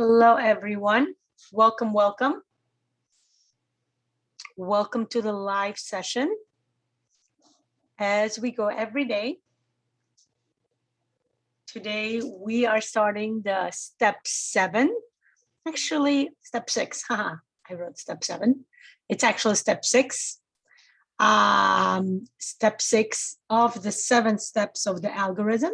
Hello, everyone. Welcome, welcome. Welcome to the live session. As we go every day, today we are starting the step 7. Actually, step 6. Haha, I wrote step 7. It's actually step 6. Step 6 of the 7 steps of the algorithm.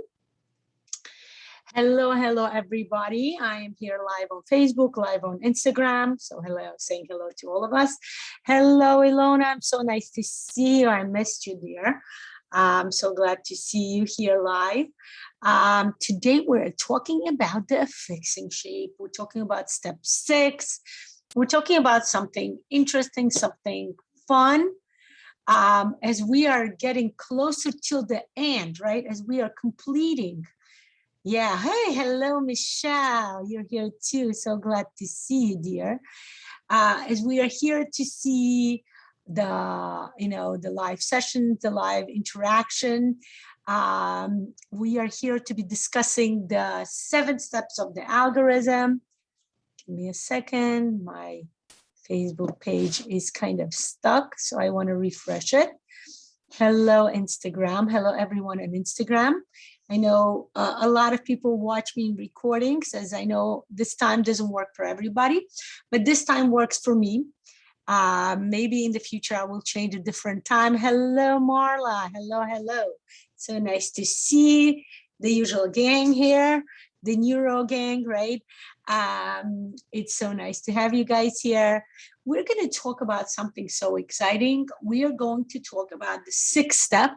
Hello, everybody. I am here live on Facebook, live on Instagram. So hello, saying hello to all of us. Hello, Lana. I'm so nice to see you. I missed you, dear. I'm so glad to see you here live. Today, we're talking about the affixing shape. We're talking about step 6. We're talking about something interesting, something fun. As we are getting closer to the end, right? As we are completing. Yeah, hey, hello, Michelle. You're here too. So glad to see you, dear. As we are here to see the live sessions, the live interaction, we are here to be discussing the 7 steps of the algorithm. Give me a second. My Facebook page is kind of stuck, so I want to refresh it. Hello, Instagram. Hello, everyone on Instagram. I know a lot of people watch me in recordings, as I know this time doesn't work for everybody, but this time works for me. Maybe in the future I will change a different time. Hello, Marla. Hello. So nice to see the usual gang here, the Neuro gang, right? It's so nice to have you guys here. We're going to talk about something so exciting. We are going to talk about the 6th step.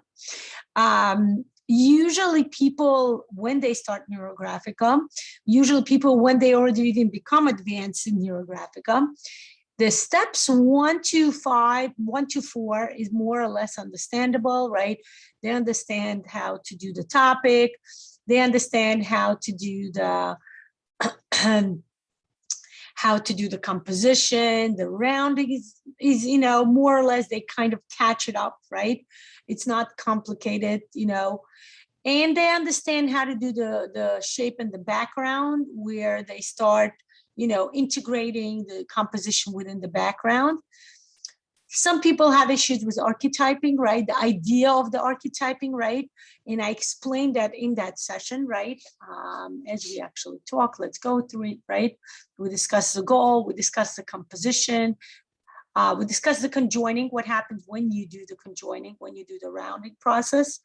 Usually people, when they start Neurographica, usually people, when they already even become advanced in Neurographica, the steps 1 to 5, 1 to 4 is more or less understandable, right? They understand how to do the topic. They understand how to do the composition. The rounding is more or less they kind of catch it up, right? It's not complicated, and they understand how to do the shape and the background, where they start, integrating the composition within the background. Some people have issues with archetyping, right? The idea of the archetyping, right? And I explained that in that session, right? As we actually talk, let's go through it, right? We discuss the goal, we discuss the composition, we discuss the conjoining, what happens when you do the conjoining, when you do the rounding process.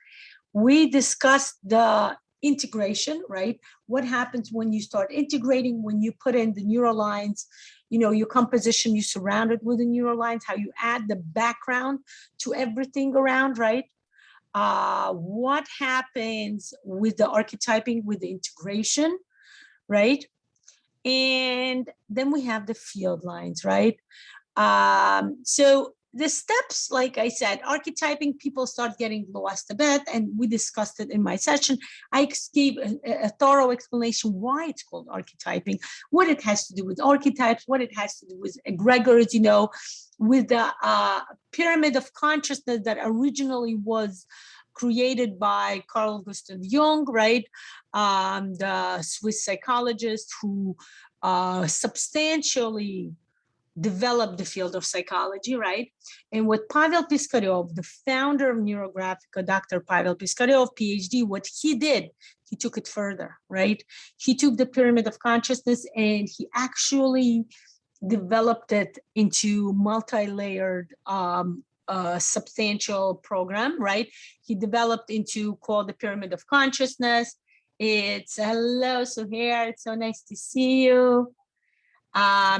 We discussed the integration, right? What happens when you start integrating, when you put in the neural lines, your composition, you surround it with the neural lines, how you add the background to everything around, right? What happens with the archetyping, with the integration, right? And then we have the field lines, right? So the steps, like I said, archetyping, people start getting lost a bit, and we discussed it in my session. I gave a thorough explanation why it's called archetyping, what it has to do with archetypes, what it has to do with egregors, with the pyramid of consciousness that originally was created by Carl Gustav Jung, right? The Swiss psychologist who substantially developed the field of psychology, right? And with Pavel Piskaryov, the founder of Neurographica, Dr. Pavel Piskaryov, PhD, what he did, he took it further, right? He took the pyramid of consciousness and he actually developed it into multi-layered substantial program, right? He developed into called the pyramid of consciousness. It's hello, Suhair, it's so nice to see you.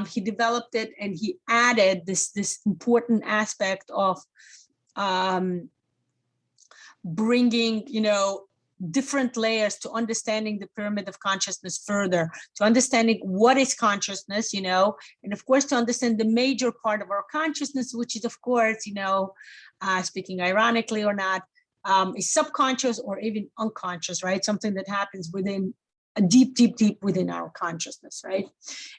He developed it and he added this important aspect of bringing, different layers to understanding the pyramid of consciousness further, to understanding what is consciousness, and of course to understand the major part of our consciousness, which is of course, speaking ironically or not, is subconscious or even unconscious, right? Something that happens within deep within our consciousness, right?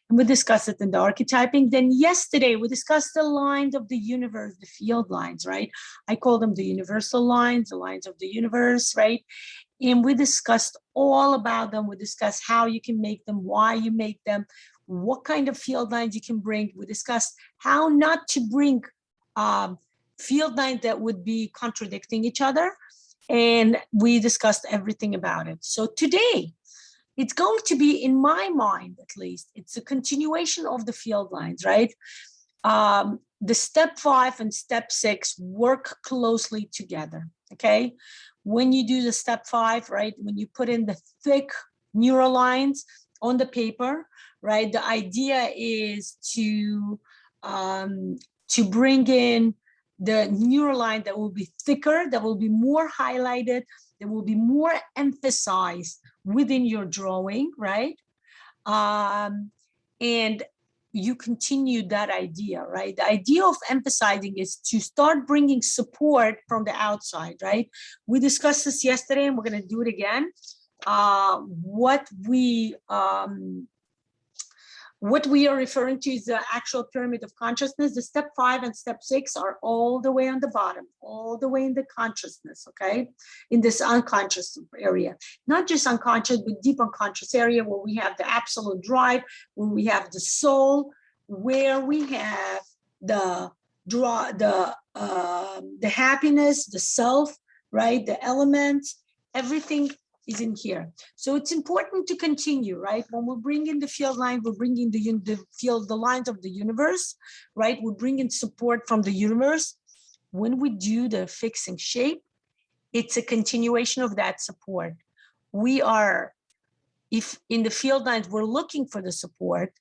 And we discussed it in the archetyping. Then yesterday we discussed the lines of the universe, the field lines, right? I call them the universal lines, the lines of the universe, right? And we discussed all about them. We discussed how you can make them, why you make them. what kind of field lines you can bring. We discussed how not to bring field lines that would be contradicting each other. And we discussed everything about it. So today, it's going to be, in my mind at least, it's a continuation of the field lines, right? The step 5 and step 6 work closely together, okay? When you do the step 5, right, when you put in the thick neural lines on the paper, right, the idea is to bring in the neural line that will be thicker, that will be more highlighted, that will be more emphasized within your drawing, right? And you continue that idea, right? The idea of emphasizing is to start bringing support from the outside, right? We discussed this yesterday and we're going to do it again. What we are referring to is the actual pyramid of consciousness. The step 5 and step 6 are all the way on the bottom, all the way in the consciousness, okay? In this unconscious area, not just unconscious, but deep unconscious area where we have the absolute drive, where we have the soul, where we have the happiness, the self, right? The elements, everything is in here. So it's important to continue, right? When we bring in the field line, we're bringing the lines of the universe, right? We're bringing support from the universe. When we do the fixing shape, it's a continuation of that support. We are, if in the field lines, we're looking for the support,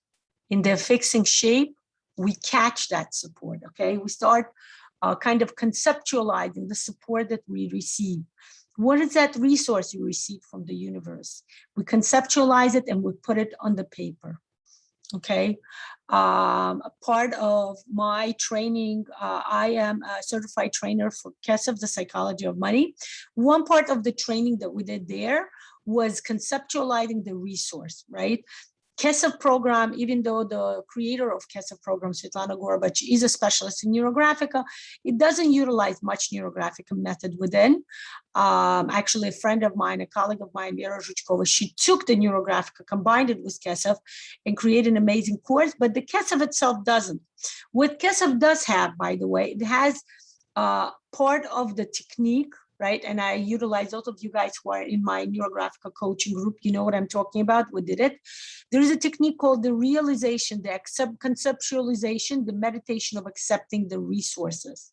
in the fixing shape, we catch that support, okay? We start kind of conceptualizing the support that we receive. What is that resource you receive from the universe? We conceptualize it and we put it on the paper, okay? A part of my training, I am a certified trainer for KESF, the psychology of money. One part of the training that we did there was conceptualizing the resource, right? KESF program, even though the creator of KESF program, Lana, is a specialist in Neurographica, it doesn't utilize much Neurographic method within. Actually, a friend of mine, a colleague of mine, Vera Zhuchkova, she took the Neurographica, combined it with KESF, and created an amazing course, but the KESF itself doesn't. What KESF does have, by the way, it has part of the technique, right? And I utilize those of you guys who are in my Neurographica coaching group, you know what I'm talking about, we did it. There is a technique called the realization, the conceptualization, the meditation of accepting the resources.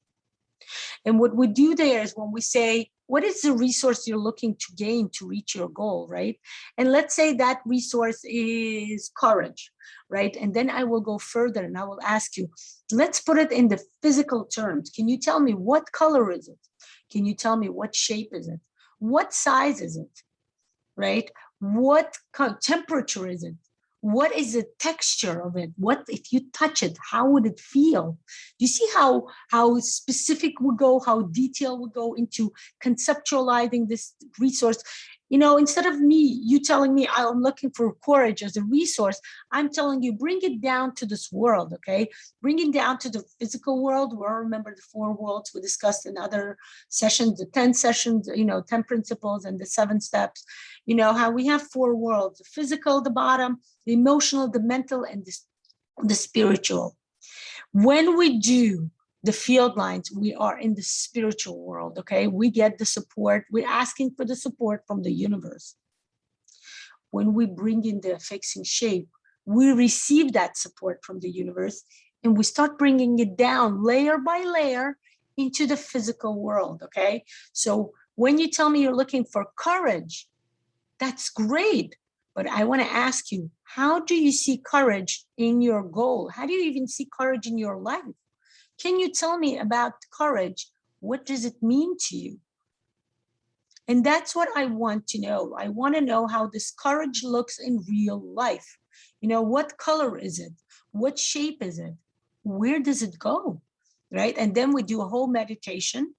And what we do there is when we say, what is the resource you're looking to gain to reach your goal, right? And let's say that resource is courage, right? And then I will go further and I will ask you, let's put it in the physical terms. Can you tell me what color is it? Can you tell me what shape is it? What size is it, right? What temperature is it? What is the texture of it? What, if you touch it, how would it feel? Do you see how specific we go, how detailed we go into conceptualizing this resource? You know, instead of you telling me I'm looking for courage as a resource, I'm telling you, bring it down to this world, okay? Bring it down to the physical world, where, remember the 4 worlds we discussed in other sessions, the 10 sessions, you know, 10 principles and the 7 steps, you know, how we have 4 worlds, the physical, the bottom, the emotional, the mental, and the spiritual. When we do the field lines, we are in the spiritual world, okay? We get the support. We're asking for the support from the universe. When we bring in the affixing shape, we receive that support from the universe, and we start bringing it down layer by layer into the physical world, okay? So when you tell me you're looking for courage, that's great. But I want to ask you, how do you see courage in your goal? How do you even see courage in your life? Can you tell me about courage? What does it mean to you? And that's what I want to know. I want to know how this courage looks in real life. You know, what color is it? What shape is it? Where does it go? Right? And then we do a whole meditation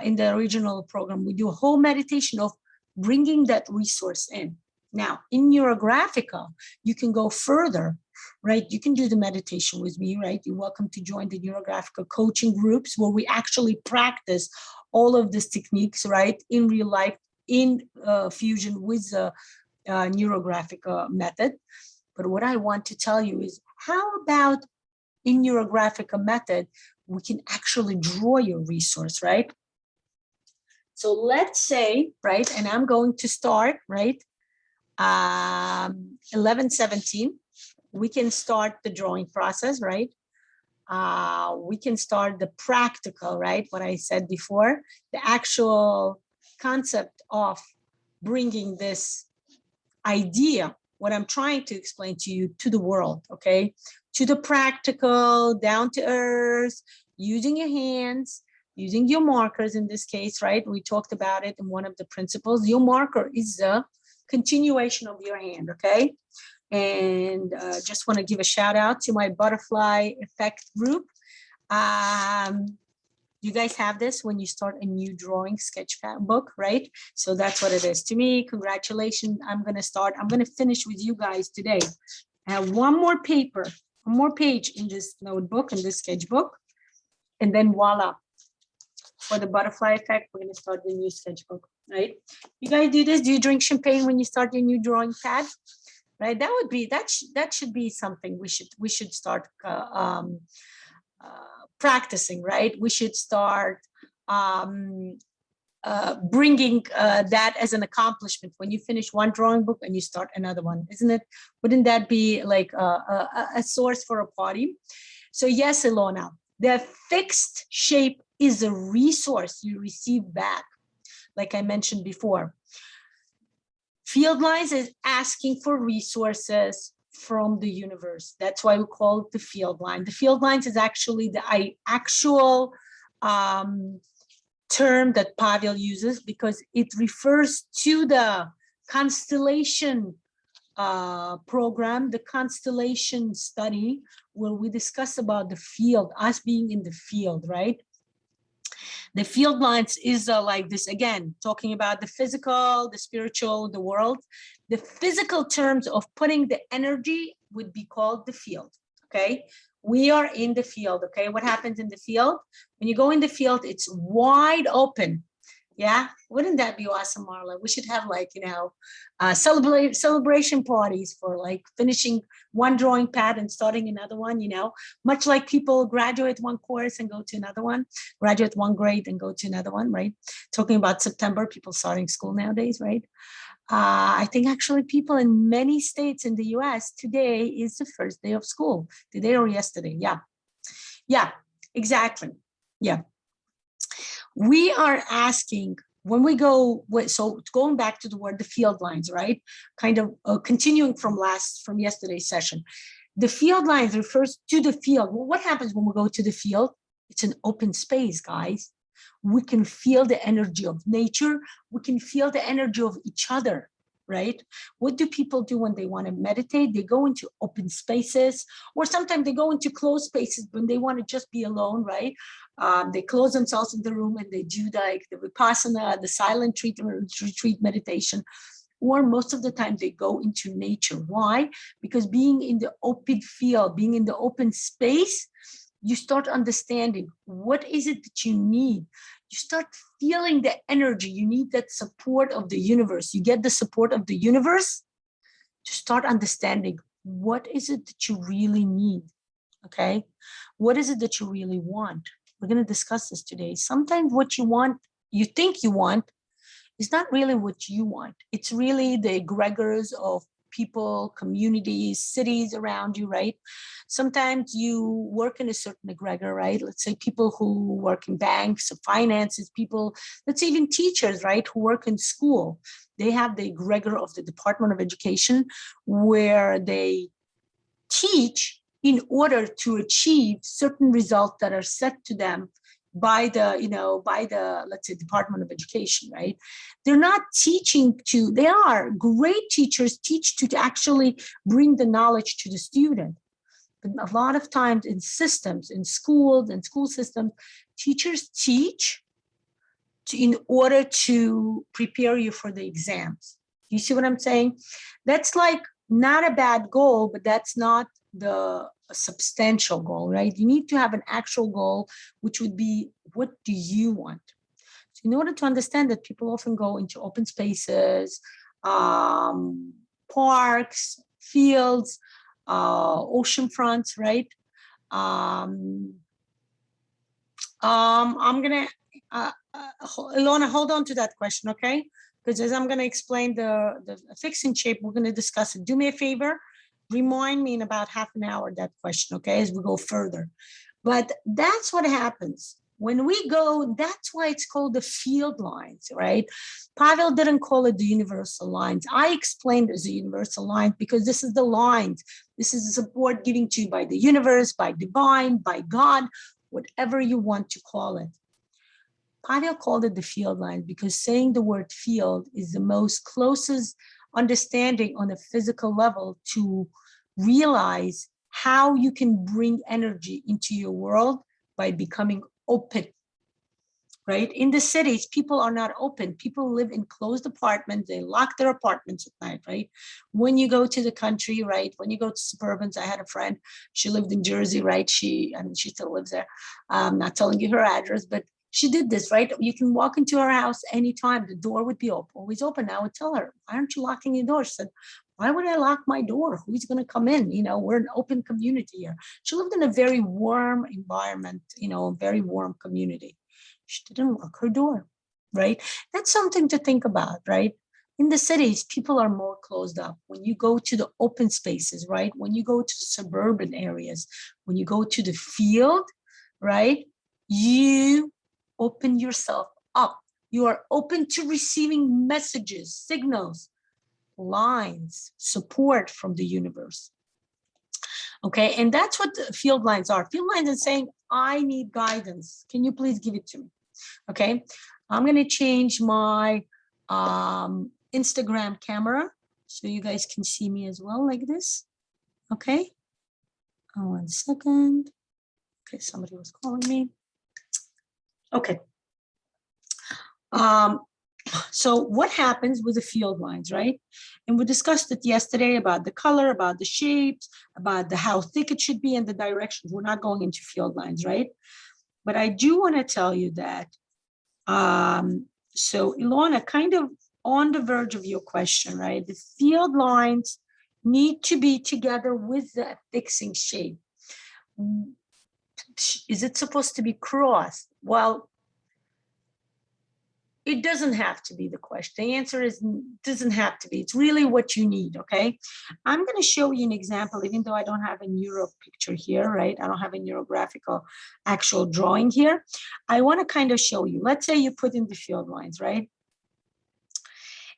in the original program. We do a whole meditation of bringing that resource in. Now, in Neurographica, you can go further, right? You can do the meditation with me, right? You're welcome to join the Neurographica coaching groups where we actually practice all of these techniques, right? In real life, in fusion with the Neurographic method. But what I want to tell you is, how about in NeuroGraphica method, we can actually draw your resource, right? So let's say, right, and I'm going to start, right, 11:17. We can start the drawing process, right? We can start the practical, right? What I said before, the actual concept of bringing this idea, what I'm trying to explain to you, to the world, okay? To the practical, down to earth, using your hands, using your markers in this case, right? We talked about it in one of the principles. Your marker is the continuation of your hand, okay? And just want to give a shout out to my butterfly effect group. You guys have this when you start a new drawing sketch book, right? So that's what it is to me. Congratulations. I'm going to finish with you guys today. I have one more paper, one more page in this notebook, in this sketchbook, and then voila. For the butterfly effect, we're going to start the new sketchbook, right? You guys do this? Do you drink champagne when you start your new drawing pad? Right? That should be something we should start practicing, right? We should start bringing that as an accomplishment when you finish one drawing book and you start another one, isn't it? Wouldn't that be like a source for a party? So yes, Ilona, the fixed shape is a resource you receive back, like I mentioned before. Field lines is asking for resources from the universe. That's why we call it the field line. The field lines is actually the actual term that Pavel uses, because it refers to the constellation program, the constellation study, where we discuss about the field, us being in the field, right? The field lines is like this, again, talking about the physical, the spiritual, the world. The physical terms of putting the energy would be called the field, okay? We are in the field, okay? What happens in the field? When you go in the field, it's wide open. Yeah, wouldn't that be awesome, Marla? We should have, like, you know, celebration parties for like finishing one drawing pad and starting another one, you know, much like people graduate one course and go to another one, graduate one grade and go to another one, right? Talking about September, people starting school nowadays, right? I think actually people in many states in the US, today is the first day of school, today or yesterday. Yeah, exactly. Yeah. We are asking, when we go, so going back to the word, the field lines, right? Kind of continuing from yesterday's session. The field lines refers to the field. Well, what happens when we go to the field? It's an open space, guys. We can feel the energy of nature. We can feel the energy of each other, right? What do people do when they want to meditate? They go into open spaces, or sometimes they go into closed spaces when they want to just be alone, right? They close themselves in the room and they do like the vipassana, the silent retreat meditation. Or most of the time they go into nature. Why? Because being in the open field, being in the open space, you start understanding what is it that you need. You start feeling the energy. You need that support of the universe. You get the support of the universe to start understanding what is it that you really need, okay? What is it that you really want? We're going to discuss this today. Sometimes what you want, you think you want, is not really what you want. It's really the egregores of people, communities, cities around you, right? Sometimes you work in a certain egregor, right? Let's say people who work in banks, finances, people, let's say even teachers, right, who work in school. They have the egregor of the Department of Education, where they teach in order to achieve certain results that are set to them by the, let's say, Department of Education, right? They're not teaching to, they are great teachers, teach to actually bring the knowledge to the student. But a lot of times in systems, in schools and school systems, teachers teach in order to prepare you for the exams. You see what I'm saying? That's like not a bad goal, but that's not the substantial goal, right? You need to have an actual goal, which would be, what do you want? So in order to understand that, people often go into open spaces, parks, fields, ocean fronts, right? I'm gonna, Ilona, hold on to that question, okay? Because as I'm gonna explain the affixing shape, we're gonna discuss it. Do me a favor, remind me in about half an hour that question, okay, as we go further. But that's what happens. When we go, that's why it's called the field lines, right? Pavel didn't call it the universal lines. I explained it as a universal line because this is the lines. This is the support given to you by the universe, by divine, by God, whatever you want to call it. Pavel called it the field lines because saying the word field is the most closest understanding on a physical level to realize how you can bring energy into your world by becoming open, right? In the cities, people are not open. People live in closed apartments. They lock their apartments at night, right? When you go to the country, right? When you go to suburbans, I had a friend, she lived in Jersey, right? She still lives there. I'm not telling you her address, but she did this, right? You can walk into her house anytime. The door would be open, always open. I would tell her, why aren't you locking your door? She said, why would I lock my door? Who's going to come in? You know, we're an open community here. She lived in a very warm environment, you know, a very warm community. She didn't lock her door, right? That's something to think about, right? In the cities, people are more closed up. When you go to the open spaces, right? When you go to suburban areas, when you go to the field, right? You open yourself up. You are open to receiving messages, signals, lines, support from the universe. Okay, and that's what the field lines are. Field lines are saying, I need guidance. Can you please give it to me? Okay, I'm going to change my Instagram camera so you guys can see me as well, like this. Okay, 1 second. Okay, somebody was calling me. Okay. So what happens with the field lines, right? And we discussed it yesterday about the color, about the shapes, about how thick it should be and the directions. We're not going into field lines, right? But I do want to tell you that, so Ilona, kind of on the verge of your question, right? The field lines need to be together with the affixing shape. Is it supposed to be crossed? Well, it doesn't have to be the question. The answer is doesn't have to be. It's really what you need, okay? I'm going to show you an example, even though I don't have a neuro picture here, right? I don't have a neurographical actual drawing here. I want to kind of show you. Let's say you put in the field lines, right?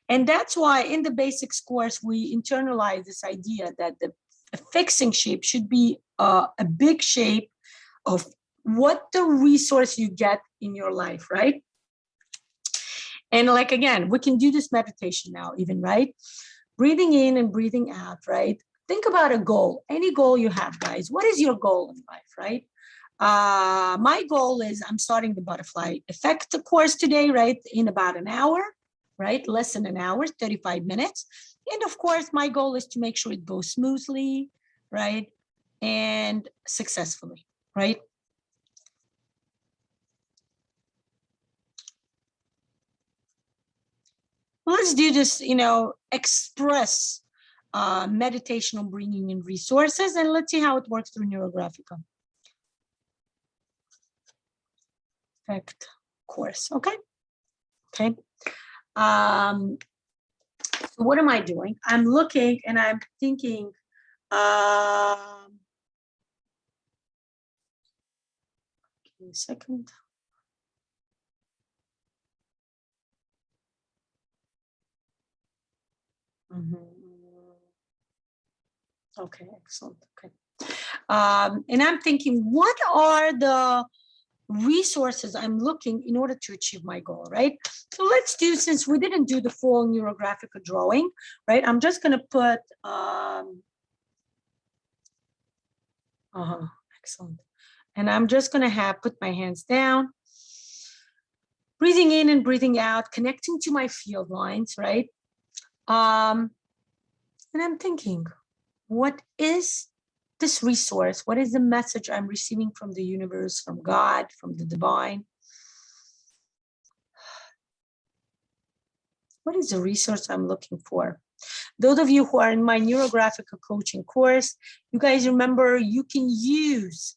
And that's why in the basics course, we internalize this idea that the affixing shape should be a big shape of what the resource you get in your life, right? And like, again, we can do this meditation now even, right? Breathing in and breathing out, right? Think about a goal, any goal you have, guys. What is your goal in life, right? My goal is I'm starting the butterfly effect course today, right? In about an hour, right? Less than an hour, 35 minutes. And of course, my goal is to make sure it goes smoothly, right? And successfully, right? Let's do this, you know, express meditation on bringing in resources, and let's see how it works through Neurographica. Effect course, okay? Okay. So what am I doing? I'm looking and I'm thinking, give me a second. Okay, excellent. Okay. And I'm thinking, what are the resources I'm looking in order to achieve my goal, right? So let's do, since we didn't do the full Neurographica drawing, right? I'm just going to put, excellent. And I'm just going to put my hands down, breathing in and breathing out, connecting to my field lines, right? And I'm thinking, what is this resource? What is the message I'm receiving from the universe, from God, from the divine? What is the resource I'm looking for? Those of you who are in my Neurographica coaching course, you guys remember you can use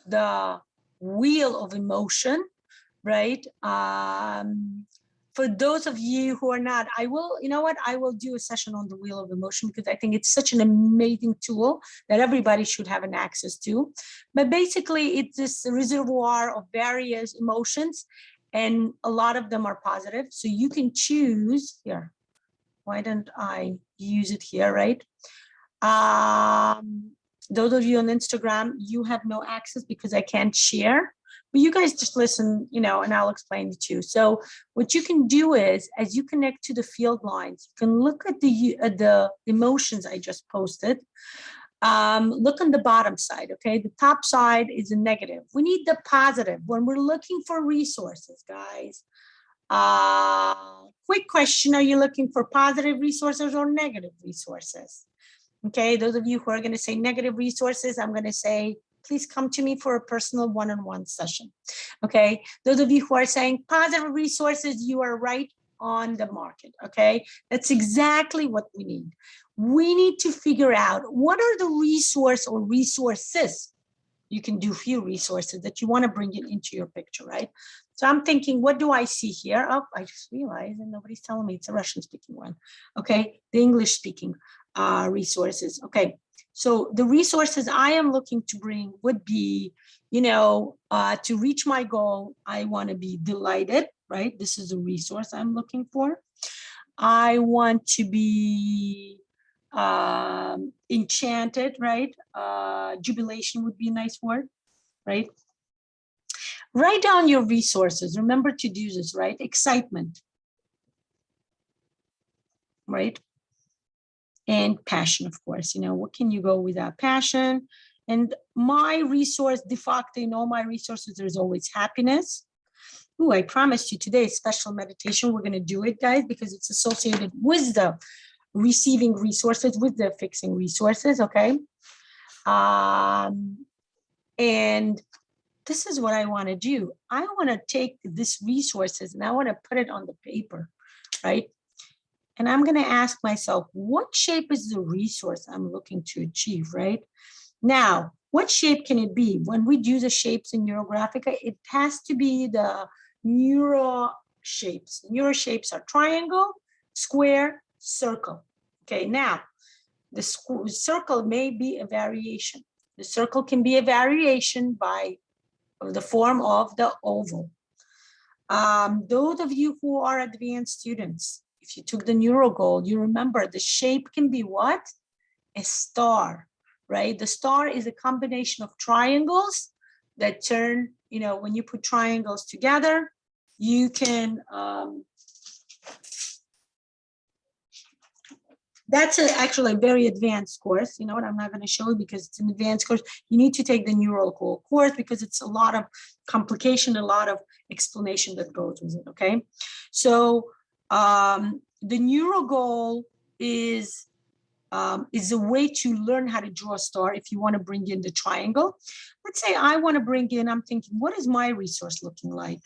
the wheel of emotion, right? For those of you who are not, I will, you know what? I will do a session on the wheel of emotion because I think it's such an amazing tool that everybody should have an access to. But basically, it's this reservoir of various emotions, and a lot of them are positive. So you can choose here. Why don't I use it here, right? Those of you on Instagram, you have no access because I can't share. But you guys just listen, you know, and I'll explain it to you. So what you can do is, as you connect to the field lines, you can look at the emotions I just posted. Look on the bottom side, okay? The top side is a negative. We need the positive when we're looking for resources, guys. Quick question, are you looking for positive resources or negative resources? Okay, those of you who are going to say negative resources, I'm going to say, please come to me for a personal one-on-one session. Okay, those of you who are saying positive resources, you are right on the market. Okay, that's exactly what we need. We need to figure out what are the resource or resources. You can do few resources that you want to bring it into your picture, right? So I'm thinking, what do I see here? Oh, I just realized, and nobody's telling me it's a Russian speaking one. Okay, the English speaking resources. Okay, so the resources I am looking to bring would be, you know, to reach my goal, I want to be delighted, right? This is a resource I'm looking for. I want to be enchanted, right? Jubilation would be a nice word, right? Write down your resources. Remember to do this, right? Excitement, right? And passion, of course. You know, what can you go without passion? And my resource, de facto, in all my resources, there's always happiness. Ooh, I promised you today, special meditation. We're going to do it, guys, because it's associated with the receiving resources, with the fixing resources, okay? And this is what I want to do. I want to take these resources and I want to put it on the paper, right? And I'm going to ask myself, what shape is the resource I'm looking to achieve, right? Now, what shape can it be? When we do the shapes in Neurographica, it has to be the neuro shapes. Neuro shapes are triangle, square, circle. Okay, now, the circle may be a variation. The circle can be a variation by the form of the oval. Those of you who are advanced students, if you took the neuro goal, you remember the shape can be what? A star, right? The star is a combination of triangles that turn, you know, when you put triangles together, you can, that's actually a very advanced course. You know what, I'm not going to show you because it's an advanced course. You need to take the neural course because it's a lot of complication, a lot of explanation that goes with it, okay? So the neural goal is a way to learn how to draw a star if you want to bring in the triangle. Let's say I want to bring in, I'm thinking, what is my resource looking like?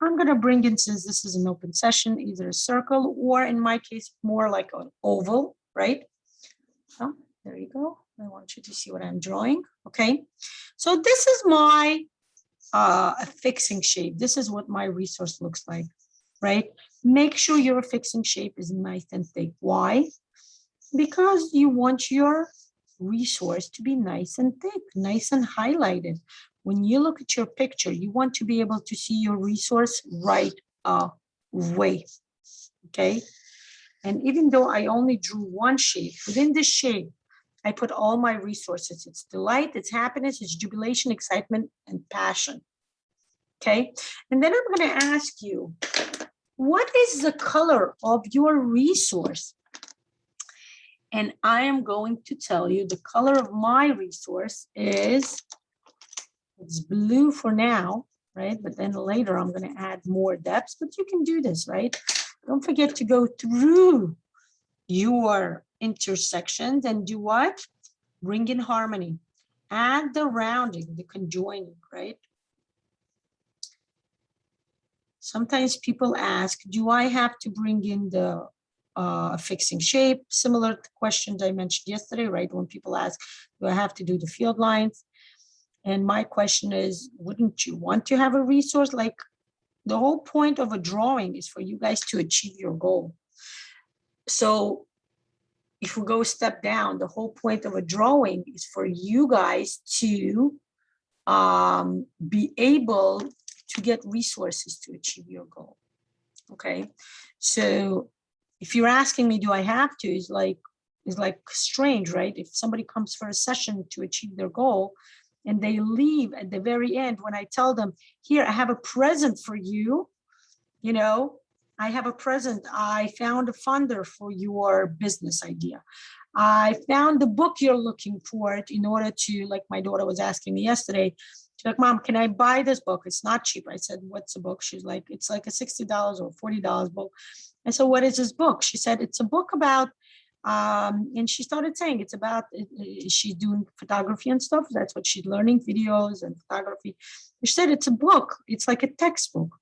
I'm going to bring in, since this is an open session, either a circle or in my case, more like an oval, right? Oh, there you go. I want you to see what I'm drawing. Okay. So this is my affixing shape. This is what my resource looks like, right? Make sure your affixing shape is nice and thick. Why? Because you want your resource to be nice and thick, nice and highlighted. When you look at your picture, you want to be able to see your resource right away, okay? And even though I only drew one shape, within this shape, I put all my resources. It's delight, it's happiness, it's jubilation, excitement, and passion, okay? And then I'm gonna ask you, what is the color of your resource? And I am going to tell you the color of my resource is, it's blue for now, right? But then later I'm going to add more depths, but you can do this, right? Don't forget to go through your intersections and do what? Bring in harmony. Add the rounding, the conjoining, right? Sometimes people ask, do I have to bring in the affixing shape, similar to questions I mentioned yesterday, right? When people ask, do I have to do the field lines? And my question is, wouldn't you want to have a resource? Like, the whole point of a drawing is for you guys to achieve your goal. So if we go a step down, the whole point of a drawing is for you guys to be able to get resources to achieve your goal. Okay, so if you're asking me, do I have to? It's like strange, right? If somebody comes for a session to achieve their goal and they leave at the very end, when I tell them, here, I have a present for you, you know, I have a present. I found a funder for your business idea. I found the book you're looking for in order to, like my daughter was asking me yesterday, she's like, Mom, can I buy this book? It's not cheap. I said, what's the book? She's like, it's like a $60 or $40 book. I said, what is this book? She said, it's a book about, and she started saying it's about, she's doing photography and stuff. That's what she's learning, videos and photography. She said, it's a book. It's like a textbook.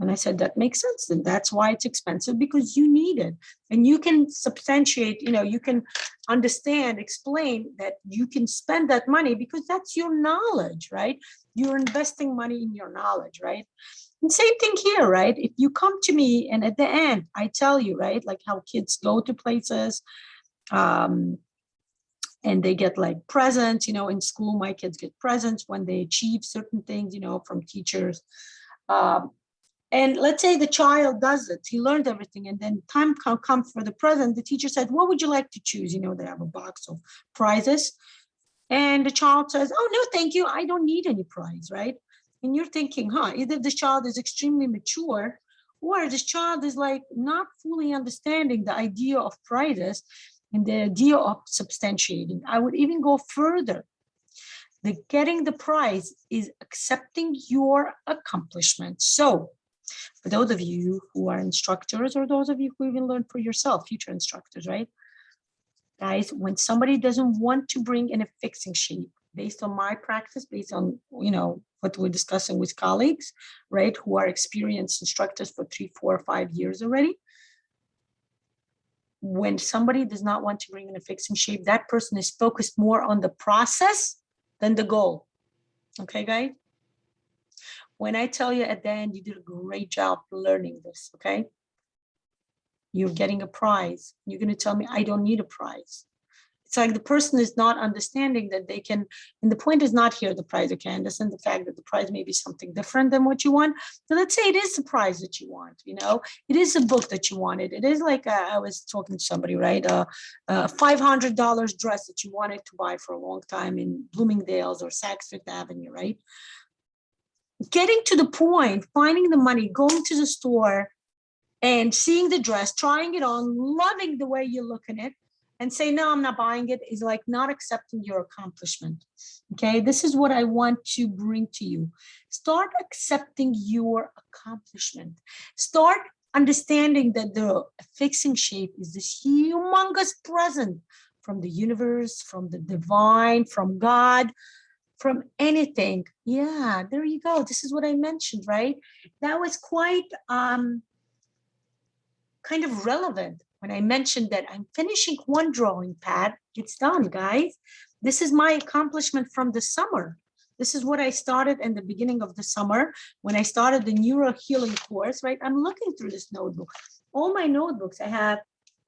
And I said, that makes sense. And that's why it's expensive, because you need it. And you can substantiate, you know, you can understand, explain that you can spend that money because that's your knowledge, right? You're investing money in your knowledge, right? And same thing here, right? If you come to me and at the end, I tell you, right, like how kids go to places and they get like presents, you know, in school, my kids get presents when they achieve certain things, you know, from teachers. And let's say the child does it, he learned everything, and then time comes for the present, the teacher said, what would you like to choose? You know, they have a box of prizes. And the child says, oh, no, thank you, I don't need any prize, right? And you're thinking, either this child is extremely mature, or this child is like not fully understanding the idea of prizes and the idea of substantiating. I would even go further. The getting the prize is accepting your accomplishment. So for those of you who are instructors, or those of you who even learn for yourself, future instructors, right? Guys, when somebody doesn't want to bring in a fixing shape, based on my practice, based on, you know, what we're discussing with colleagues, right, who are experienced instructors for 3, 4, 5 years already, when somebody does not want to bring in a fixing shape, that person is focused more on the process than the goal. Okay, guys? When I tell you at the end, you did a great job learning this, okay? You're getting a prize. You're going to tell me, I don't need a prize. It's like the person is not understanding that they can, and the point is not here the prize, okay? Understand the fact that the prize may be something different than what you want. So let's say it is the prize that you want, you know? It is a book that you wanted. It is like, I was talking to somebody, right? A $500 dress that you wanted to buy for a long time in Bloomingdale's or Saks Fifth Avenue, right? Getting to the point, finding the money, going to the store and seeing the dress, trying it on, loving the way you look in it, and say, no, I'm not buying it, is like not accepting your accomplishment. Okay, this is what I want to bring to you. Start accepting your accomplishment. Start understanding that the fixing shape is this humongous present from the universe, from the divine, from God, from anything. Yeah, there you go. This is what I mentioned, right? That was quite kind of relevant when I mentioned that I'm finishing one drawing pad. It's done, guys. This is my accomplishment from the summer. This is what I started in the beginning of the summer when I started the neuro healing course, right? I'm looking through this notebook. All my notebooks, I have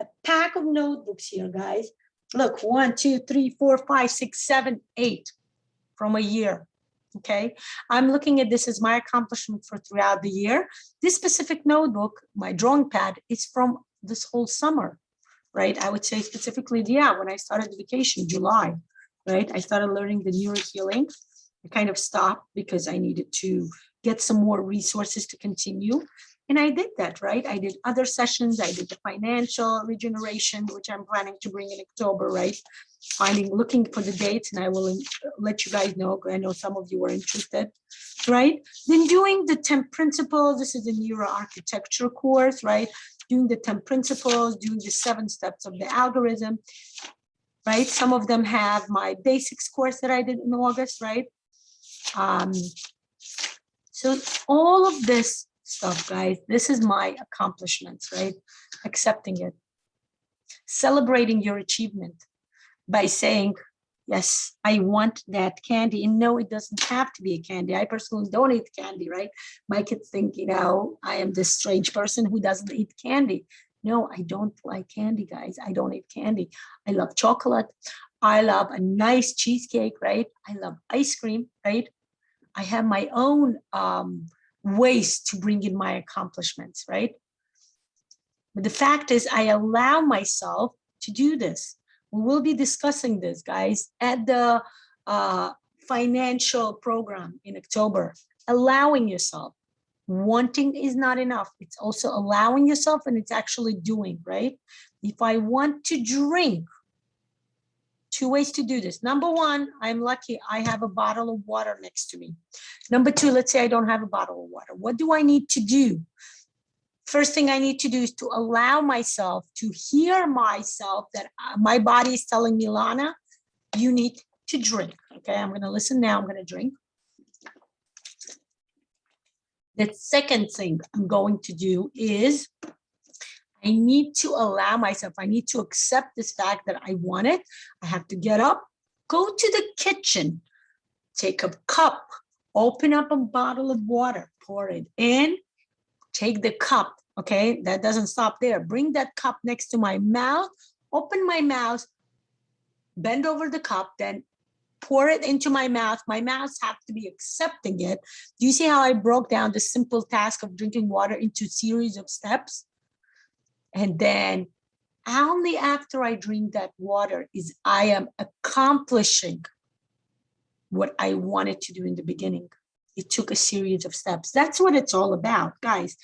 a pack of notebooks here, guys. Look, 1, 2, 3, 4, 5, 6, 7, 8. From a year, okay? I'm looking at this as my accomplishment for throughout the year. This specific notebook, my drawing pad, is from this whole summer, right? I would say specifically, yeah, when I started the vacation, July, right? I started learning the neuro healing. I kind of stopped because I needed to get some more resources to continue. And I did that, right? I did other sessions. I did the financial regeneration, which I'm planning to bring in October, right? Looking for the dates, and I will let you guys know. I know some of you are interested, right? Then doing the 10 principles. This is a neuro architecture course, right? Doing the 10 principles, doing the 7 steps of the algorithm, right? Some of them have my basics course that I did in August, right? So all of this stuff, guys, this is my accomplishments, right? Accepting it. celebrating your achievement by saying, yes, I want that candy. And no, it doesn't have to be a candy. I personally don't eat candy, right? My kids think, I am this strange person who doesn't eat candy. No, I don't like candy, guys. I don't eat candy. I love chocolate. I love a nice cheesecake, right? I love ice cream, right? I have my own ways to bring in my accomplishments, right? But the fact is, I allow myself to do this. We will be discussing this, guys, at the financial program in October. Allowing yourself. Wanting is not enough. It's also allowing yourself, and it's actually doing, right? If I want to drink, 2 ways to do this. Number one, I'm lucky I have a bottle of water next to me. Number two, let's say I don't have a bottle of water. What do I need to do? First thing I need to do is to allow myself to hear myself that my body is telling me, Lana, you need to drink. Okay, I'm going to listen now. I'm going to drink. The second thing I'm going to do is I need to allow myself, I need to accept this fact that I want it. I have to get up, go to the kitchen, take a cup, open up a bottle of water, pour it in, take the cup, okay? That doesn't stop there. Bring that cup next to my mouth, open my mouth, bend over the cup, then pour it into my mouth. My mouth has to be accepting it. Do you see how I broke down the simple task of drinking water into a series of steps? And then only after I drink that water is I am accomplishing what I wanted to do in the beginning. It took a series of steps. That's what it's all about, guys.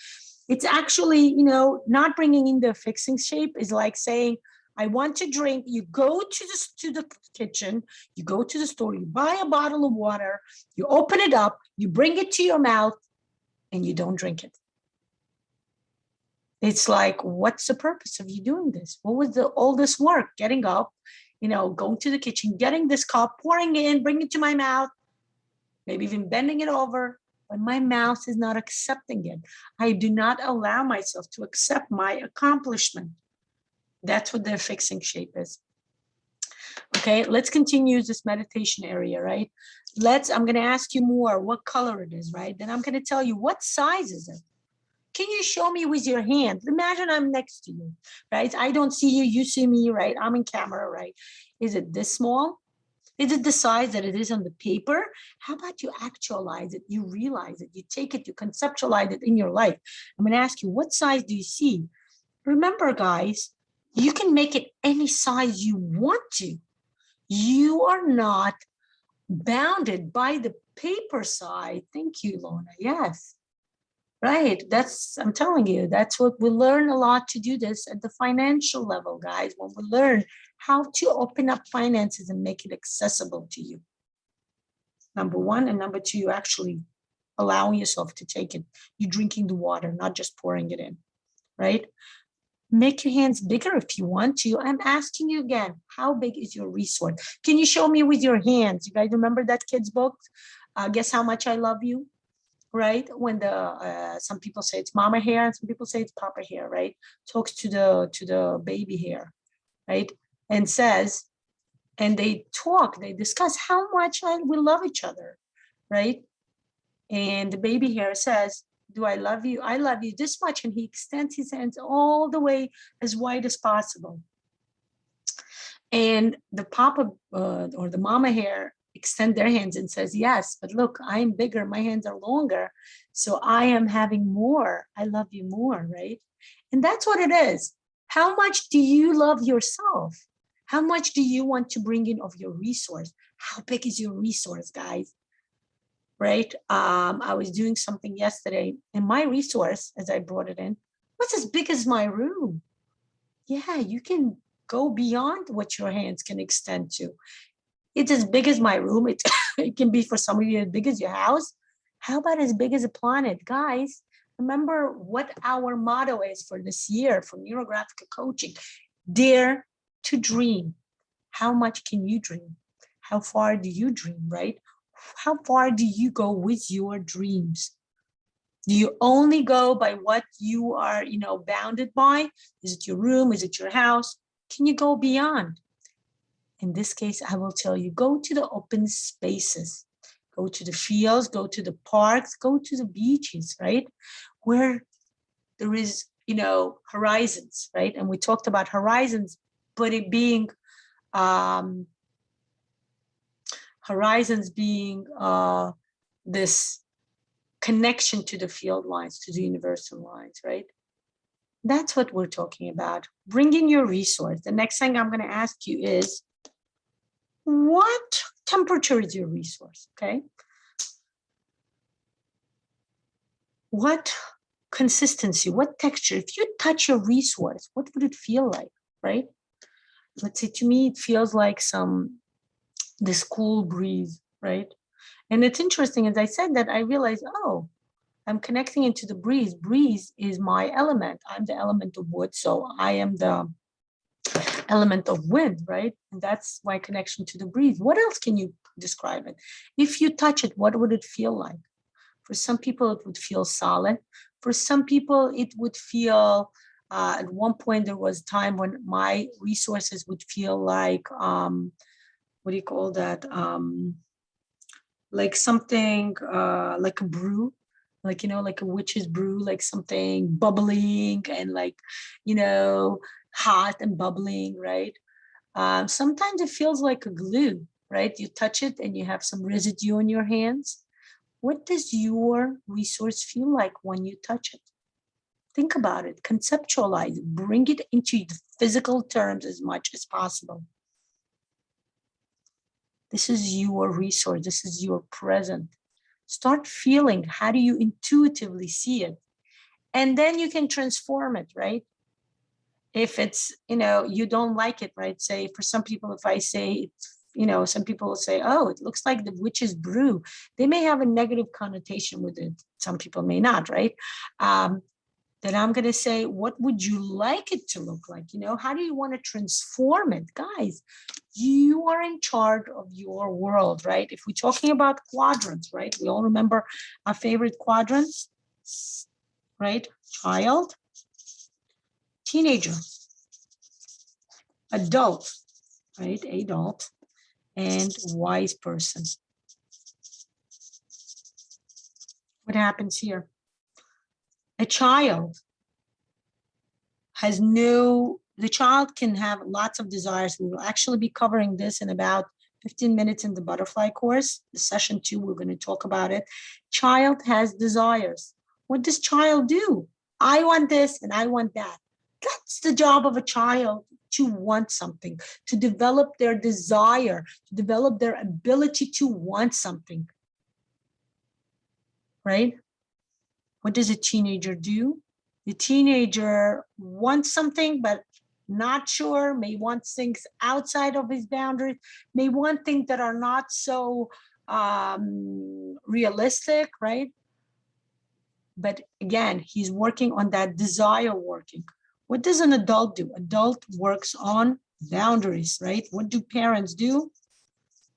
It's actually, not bringing in the fixing shape is like saying, I want to drink. You go to the kitchen, you go to the store, you buy a bottle of water, you open it up, you bring it to your mouth, and you don't drink it. It's like, what's the purpose of you doing this? What was all this work? Getting up, going to the kitchen, getting this cup, pouring it in, bringing it to my mouth, maybe even bending it over, but my mouth is not accepting it. I do not allow myself to accept my accomplishment. That's what the fixing shape is. Okay, let's continue this meditation area, right? I'm going to ask you more what color it is, right? Then I'm going to tell you what size is it. Can you show me with your hand? Imagine I'm next to you, right? I don't see you, you see me, right? I'm in camera, right? Is it this small? Is it the size that it is on the paper? How about you actualize it? You realize it, you take it, you conceptualize it in your life. I'm going to ask you, what size do you see? Remember, guys, you can make it any size you want to. You are not bounded by the paper size. Thank you, Lana. Yes. Right. I'm telling you, that's what we learn a lot to do this at the financial level, guys, when we learn how to open up finances and make it accessible to you. Number one, and number two, you actually allowing yourself to take it. You're drinking the water, not just pouring it in, right? Make your hands bigger if you want to. I'm asking you again, how big is your resource? Can you show me with your hands? You guys remember that kid's book? Guess how much I love you? Right? When some people say it's mama hair and some people say it's papa hair, right? Talks to the baby hair, right? And says, and they discuss how much we love each other, right? And the baby hair says, do I love you? I love you this much. And he extends his hands all the way as wide as possible. And the papa or the mama hair extend their hands and says, yes, but look, I'm bigger, my hands are longer, so I am having more. I love you more, right? And that's what it is. How much do you love yourself? How much do you want to bring in of your resource? How big is your resource, guys? Right? I was doing something yesterday, and my resource, as I brought it in, was as big as my room. Yeah, you can go beyond what your hands can extend to. It's as big as my room. It can be for some of you as big as your house. How about as big as a planet? Guys, remember what our motto is for this year for Neurographic coaching. Dare to dream. How much can you dream? How far do you dream, right? How far do you go with your dreams? Do you only go by what you are, bounded by? Is it your room? Is it your house? Can you go beyond? In this case, I will tell you, go to the open spaces, go to the fields, go to the parks, go to the beaches, right? Where there is, horizons, right? And we talked about horizons, but it being, horizons being this connection to the field lines, to the universal lines, right? That's what we're talking about. Bring in your resource. The next thing I'm going to ask you is, what temperature is your resource, okay? What consistency, what texture? If you touch your resource, what would it feel like, right? Let's say to me, it feels like this cool breeze, right? And it's interesting, as I said that, I realized, oh, I'm connecting into the breeze. Breeze is my element. I'm the element of wood, so I am the element of wind, right? And that's my connection to the breeze. What else can you describe it? If you touch it, what would it feel like? For some people, it would feel solid. For some people, it would feel, at one point, there was a time when my resources would feel like, what do you call that? Like something, like a brew, like, like a witch's brew, like something bubbling and like, hot and bubbling, right? Sometimes it feels like a glue, right? You touch it and you have some residue on your hands. What does your resource feel like when you touch it? Think about it, conceptualize it, bring it into the physical terms as much as possible. This is your resource. This is your present. Start feeling, how do you intuitively see it? And then you can transform it, right? If it's, you don't like it, right? Say, for some people, if I say it's, some people will say, oh, it looks like the witch's brew. They may have a negative connotation with it. Some people may not, right? Then I'm going to say, what would you like it to look like? How do you want to transform it? Guys, you are in charge of your world, right? If we're talking about quadrants, right? We all remember our favorite quadrants, right? Child, teenager, adult, right? Adult, and wise person. What happens here? A child the child can have lots of desires. We will actually be covering this in about 15 minutes in the butterfly course. The session 2, we're going to talk about it. Child has desires. What does child do? I want this and I want that. That's the job of a child, to want something, to develop their desire, to develop their ability to want something, right? What does a teenager do? The teenager wants something, but not sure, may want things outside of his boundaries, may want things that are not so realistic, right? But again, he's working on that desire working. What does an adult do? Adult works on boundaries, right? What do parents do?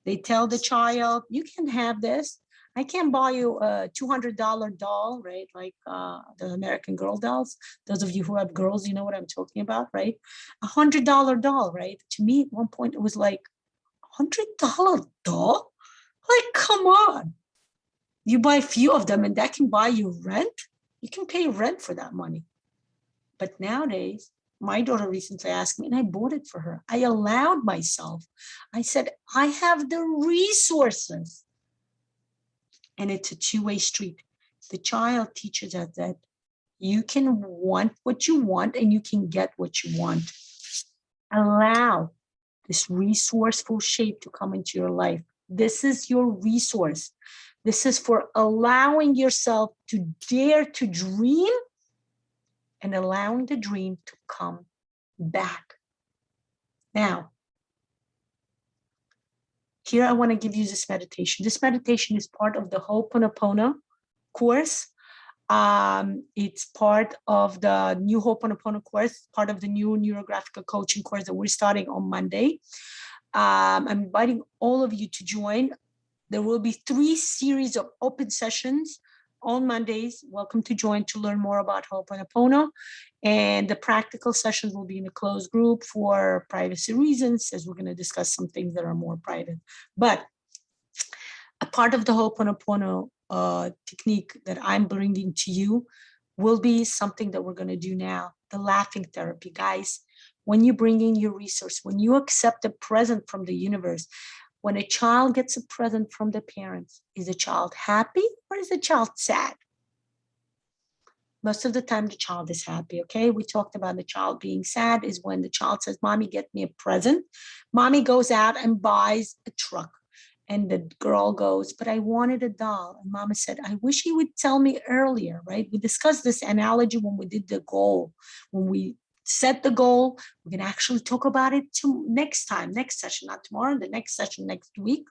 They tell the child, you can have this. I can't buy you a $200 doll, right? Like the American Girl dolls. Those of you who have girls, you know what I'm talking about, right? $100 doll, right? To me, at one point, it was like, $100 doll? Like, come on. You buy a few of them and that can buy you rent. You can pay rent for that money. But nowadays, my daughter recently asked me, and I bought it for her. I allowed myself. I said, I have the resources. And it's a two-way street. The child teaches us that you can want what you want and you can get what you want. Allow this resourceful shape to come into your life. This is your resource. This is for allowing yourself to dare to dream and allowing the dream to come back. Now, here I want to give you this meditation. This meditation is part of the Ho'oponopono course. It's part of the new Ho'oponopono course, part of the new Neurographica coaching course that we're starting on Monday. I'm inviting all of you to join. There will be 3 series of open sessions on Mondays. Welcome to join to learn more about Ho'oponopono. And the practical sessions will be in a closed group for privacy reasons, as we're going to discuss some things that are more private. But a part of the Ho'oponopono technique that I'm bringing to you will be something that we're going to do now, the laughing therapy. Guys, when you bring in your resource, when you accept a present from the universe, when a child gets a present from the parents, is the child happy or is the child sad? Most of the time, the child is happy, okay? We talked about the child being sad is when the child says, Mommy, get me a present. Mommy goes out and buys a truck. And the girl goes, but I wanted a doll. And Mama said, I wish he would tell me earlier, right? We discussed this analogy when we did the goal. When we set the goal, we can actually talk about it next time, next session, not tomorrow, the next session next week.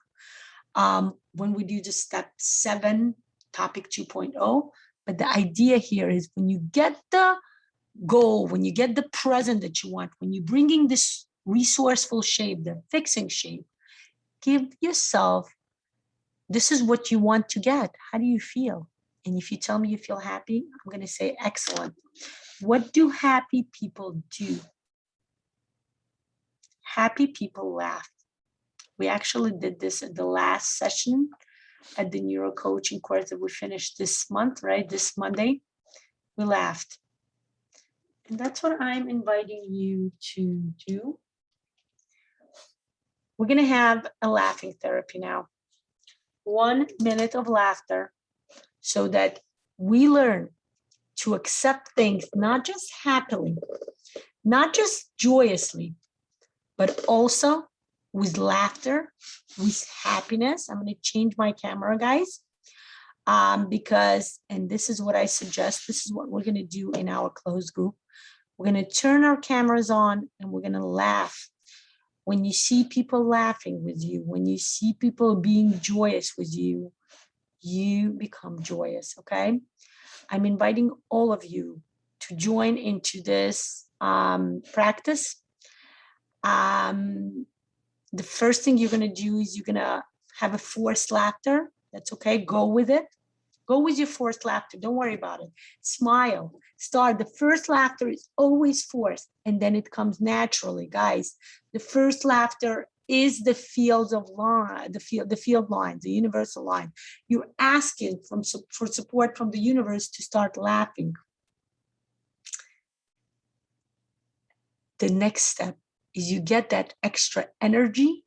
When we do the step 7, topic 2.0. But the idea here is when you get the goal, when you get the present that you want, when you're bringing this resourceful shape, the fixing shape, give yourself, this is what you want to get. How do you feel? And if you tell me you feel happy, I'm going to say, excellent. What do happy people do? Happy people laugh. We actually did this at the last session at the neuro coaching course that we finished this month, right? This Monday, we laughed. And that's what I'm inviting you to do. We're going to have a laughing therapy now. 1 minute of laughter so that we learn to accept things, not just happily, not just joyously, but also with laughter, with happiness. I'm going to change my camera, guys, because, and this is what I suggest, this is what we're going to do in our closed group. We're going to turn our cameras on and we're going to laugh. When you see people laughing with you, when you see people being joyous with you, you become joyous, okay? I'm inviting all of you to join into this practice. The first thing you're going to do is you're going to have a forced laughter. That's okay. Go with it. Go with your forced laughter. Don't worry about it. Smile. Start. The first laughter is always forced, and then it comes naturally, guys. The first laughter is the fields of line, the field line, the universal line. You're asking for support from the universe to start laughing. The next step is you get that extra energy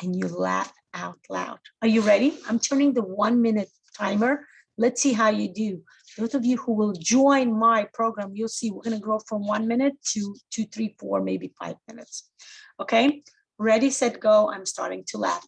and you laugh out loud. Are you ready? I'm turning the 1 minute timer. Let's see how you do. Those of you who will join my program, you'll see we're going to go from 1 minute to 2, 3, 4, maybe 5 minutes. Okay? Ready, set, go. I'm starting to laugh.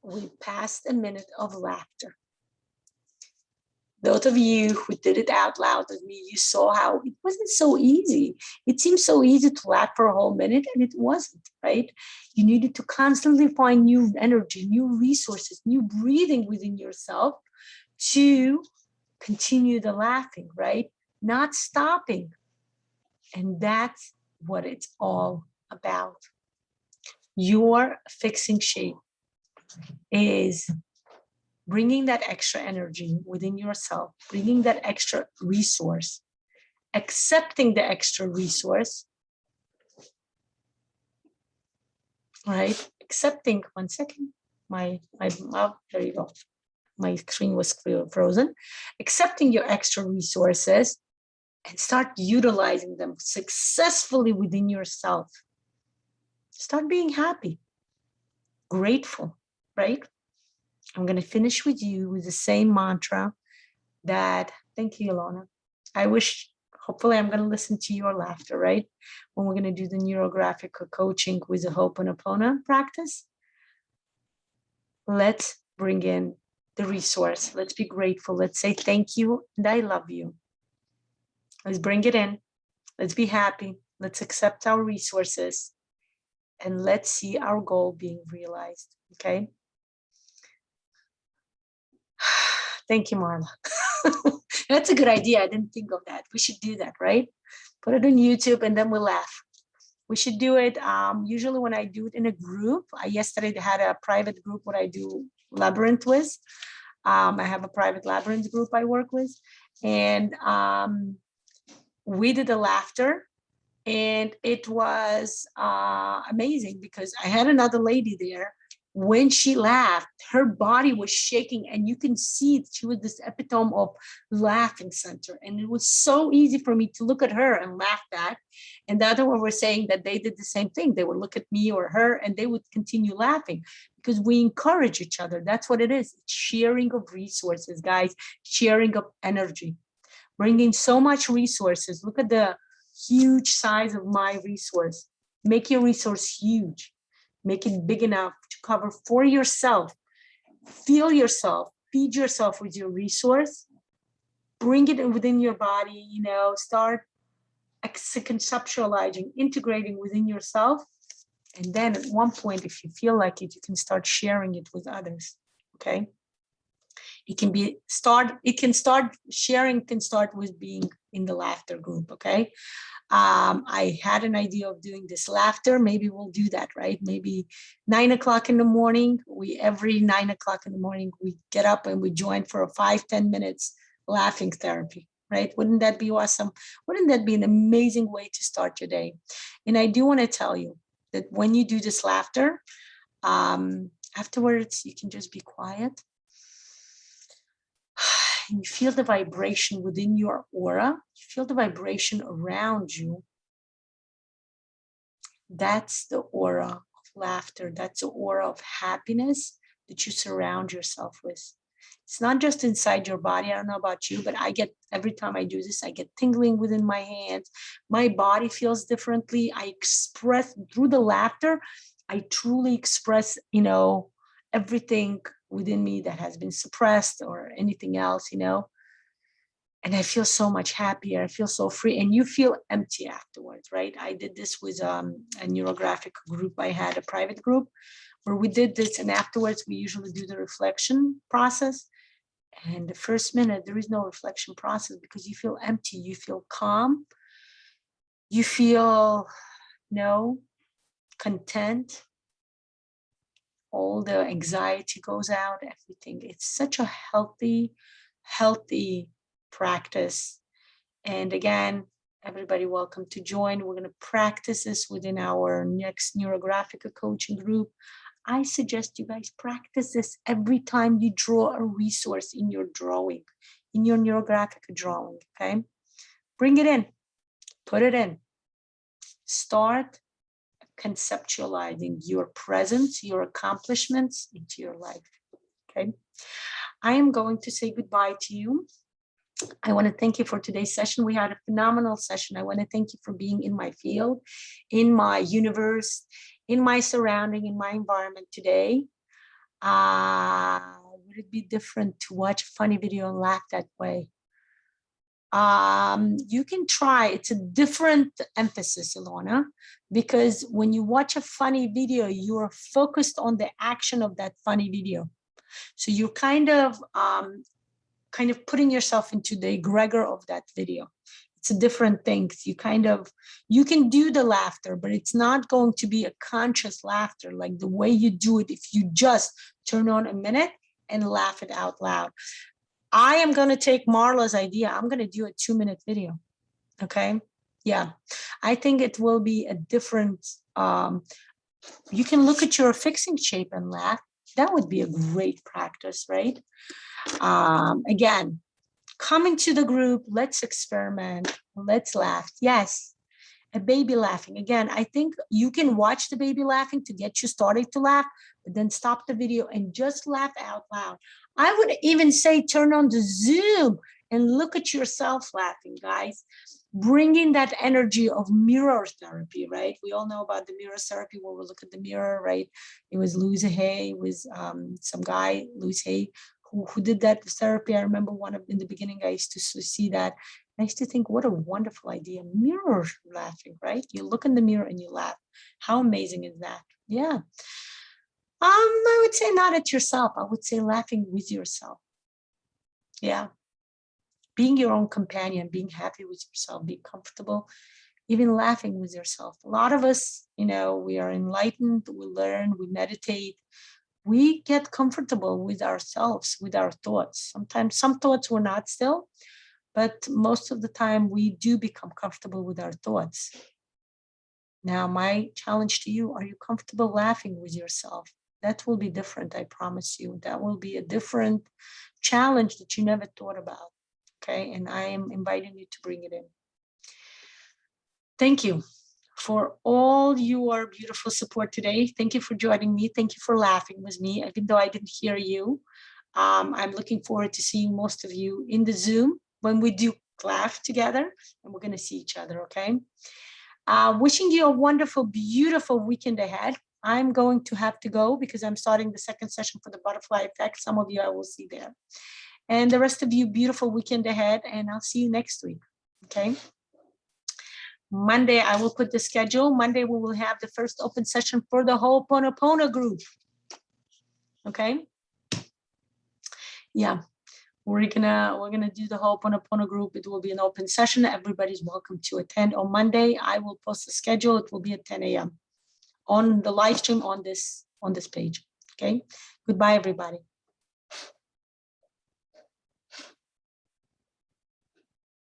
We passed a minute of laughter. Those of you who did it out loud with me, you saw how it wasn't so easy. It seemed so easy to laugh for a whole minute, and it wasn't, right? You needed to constantly find new energy, new resources, new breathing within yourself to continue the laughing, right? Not stopping. And that's what it's all about. Your fixing shape is bringing that extra energy within yourself, bringing that extra resource, accepting the extra resource, right? Accepting, 1 second, oh, there you go. My screen was frozen. Accepting your extra resources and start utilizing them successfully within yourself. Start being happy, grateful, right? I'm going to finish with you with the same mantra that, thank you, Lana. I wish, hopefully I'm going to listen to your laughter, right? When we're going to do the neurographic coaching with the Ho'oponopono practice. Let's bring in the resource. Let's be grateful. Let's say thank you and I love you. Let's bring it in. Let's be happy. Let's accept our resources and let's see our goal being realized. Okay. Thank you, Marla. That's a good idea. I didn't think of that. We should do that, right? Put it on YouTube and then we'll laugh. We should do it. Usually when I do it in a group, I yesterday had a private group what I do labyrinth with. I have a private labyrinth group I work with. And we did a laughter. And it was amazing because I had another lady there. When she laughed, her body was shaking and you can see she was this epitome of laughing center. And it was so easy for me to look at her and laugh back. And the other one were saying that they did the same thing. They would look at me or her and they would continue laughing because we encourage each other. That's what it is. It's sharing of resources, guys, sharing of energy, bringing so much resources. Look at the huge size of my resource. Make your resource huge. Make it big enough to cover for yourself. Feel yourself, feed yourself with your resource. Bring it within your body, you know, start conceptualizing, integrating within yourself. And then at one point, if you feel like it, you can start sharing it with others, okay? Sharing can start with being in the laughter group, okay? I had an idea of doing this laughter. Maybe we'll do that, right? Maybe 9 o'clock in the morning, every 9 o'clock in the morning, we get up and we join for a 5-10 minutes laughing therapy, right? Wouldn't that be awesome? Wouldn't that be an amazing way to start your day? And I do want to tell you that when you do this laughter, afterwards, you can just be quiet. And you feel the vibration within your aura, you feel the vibration around you. That's the aura of laughter. That's the aura of happiness that you surround yourself with. It's not just inside your body. I don't know about you, but I get, every time I do this, I get tingling within my hands. My body feels differently. I express through the laughter. I truly express, you know, everything within me that has been suppressed or anything else, you know, and I feel so much happier. I feel so free, and you feel empty afterwards, right? I did this with a neurographic group. I had a private group where we did this, and afterwards we usually do the reflection process. And the first minute, there is no reflection process because you feel empty, you feel calm, you feel, you know, content. All the anxiety goes out, everything. It's such a healthy practice. And again, everybody welcome to join. We're going to practice this within our next Neurographica coaching group. I suggest you guys practice this every time you draw a resource in your drawing, in your Neurographica drawing, okay? Bring it in, put it in. Start conceptualizing your presence, your accomplishments into your life, okay? I am going to say goodbye to you. I want to thank you for today's session. We had a phenomenal session. I want to thank you for being in my field, in my universe, in my surrounding, in my environment today. Would it be different to watch a funny video and laugh that way? You can try. It's a different emphasis, Lana, because when you watch a funny video, you are focused on the action of that funny video. So you're kind of putting yourself into the egregor of that video. It's a different thing. You can do the laughter, but it's not going to be a conscious laughter like the way you do it if you just turn on a minute and laugh it out loud. I am going to take Marla's idea. I'm going to do a 2-minute video. Okay. Yeah. I think it will be a different, you can look at your affixing shape and laugh. That would be a great practice, right? Again, coming to the group, let's experiment, let's laugh. Yes, a baby laughing. Again, I think you can watch the baby laughing to get you started to laugh, but then stop the video and just laugh out loud. I would even say turn on the Zoom and look at yourself laughing, guys. Bringing that energy of mirror therapy, right? We all know about the mirror therapy where we look at the mirror, right? It was Louise Hay, it was some guy, Louise Hay, who did that therapy. I remember in the beginning, I used to see that. I used to think, what a wonderful idea. Mirror laughing, right? You look in the mirror and you laugh. How amazing is that? Yeah. I would say not at yourself. I would say laughing with yourself. Yeah. Being your own companion, being happy with yourself, being comfortable, even laughing with yourself. A lot of us, we are enlightened, we learn, we meditate. We get comfortable with ourselves, with our thoughts. Sometimes some thoughts we're not still, but most of the time we do become comfortable with our thoughts. Now, my challenge to you, are you comfortable laughing with yourself? That will be different, I promise you. That will be a different challenge that you never thought about, okay? And I am inviting you to bring it in. Thank you for all your beautiful support today. Thank you for joining me. Thank you for laughing with me, even though I didn't hear you. I'm looking forward to seeing most of you in the Zoom when we do laugh together, and we're going to see each other, okay? Wishing you a wonderful, beautiful weekend ahead. I'm going to have to go because I'm starting the second session for the butterfly effect. Some of you I will see there. And the rest of you, beautiful weekend ahead, and I'll see you next week, okay? Monday, I will put the schedule. Monday, we will have the first open session for the Ho'oponopono group, okay? Yeah. We're gonna do the Ho'oponopono group. It will be an open session. Everybody's welcome to attend on Monday. I will post the schedule. It will be at 10 a.m. on the live stream on this page. Okay. Goodbye, everybody.